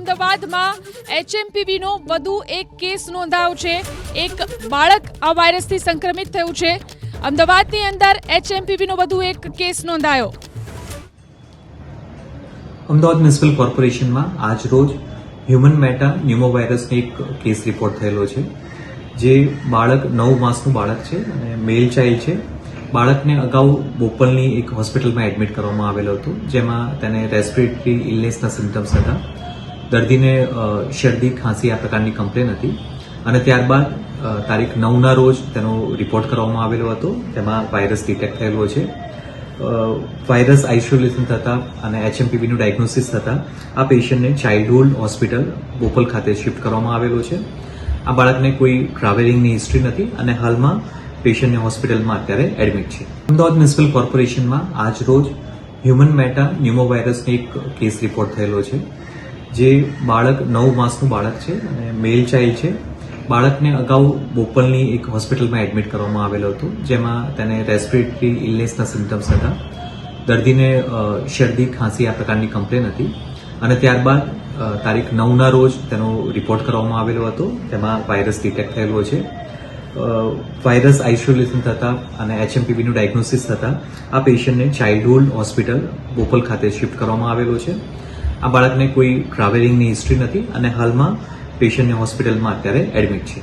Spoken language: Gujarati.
અમદાવાદમાં HMPVનો વધુ એક કેસ નોંધાયો છે। એક બાળક આ વાયરસથી સંક્રમિત થયું છે। અમદાવાદની અંદર HMPVનો વધુ એક કેસ નોંધાયો। અમદાવાદ મ્યુનિસિપલ કોર્પોરેશનમાં આજ રોજ હ્યુમન મેટા ન્યુમોવાયરસનો એક કેસ રિપોર્ટ થયેલો છે, જે બાળક 9 માસનું બાળક છે અને મેલ ચાઇલ્ડ છે। બાળકને અગાઉ બોપલની એક હોસ્પિટલમાં એડમિટ કરવામાં આવેલો હતો, જેમાં તેને રેસ્પિરેટરી ઇલનેસના સિમ્ટમ્સ હતા। દર્દીને શરદી ખાંસી આ પ્રકારની કમ્પ્લેન હતી અને ત્યારબાદ તારીખ 9ના રોજ તેનો રિપોર્ટ કરવામાં આવેલો હતો। તેમાં વાયરસ ડિટેક્ટ થયેલો છે। વાયરસ આઇસોલેશન થતા અને HMPVનું ડાયગ્નોસિસ થતા આ પેશન્ટને ચાઇલ્ડહુડ હોસ્પિટલ બોપલ ખાતે શિફ્ટ કરવામાં આવેલો છે। આ બાળકને કોઈ ટ્રાવેલિંગની હિસ્ટ્રી નથી અને હાલમાં પેશન્ટને હોસ્પિટલમાં અત્યારે એડમિટ છે। અમદાવાદ મ્યુનિસિપલ કોર્પોરેશનમાં આજ રોજ હ્યુમન મેટા ન્યુમોવાયરસનો એક કેસ રિપોર્ટ થયેલો છે, જે બાળક 9 માસનું બાળક છે અને મેલ ચાઇલ્ડ છે। બાળકને અગાઉ બોપલની એક હોસ્પિટલમાં એડમિટ કરવામાં આવેલો હતો, જેમાં તેને રેસ્પિરેટરી ઇલનેસના સિમ્ટમ્સ હતા। દર્દીને શરદી ખાંસી આ પ્રકારની કમ્પ્લેન હતી અને ત્યારબાદ તારીખ 9ના રોજ તેનો રિપોર્ટ કરવામાં આવેલો હતો। તેમાં વાયરસ ડિટેક્ટ થયેલો છે। વાયરસ આઇસોલેશન થતા અને HMPVનું ડાયગ્નોસિસ થતા આ પેશન્ટને ચાઇલ્ડહુડ હોસ્પિટલ બોપલ ખાતે શિફ્ટ કરવામાં આવેલો છે। આ બાળકને કોઈ ટ્રાવેલિંગની હિસ્ટ્રી નથી અને હાલમાં પેશન્ટને હોસ્પિટલમાં અત્યારે એડમિટ છે।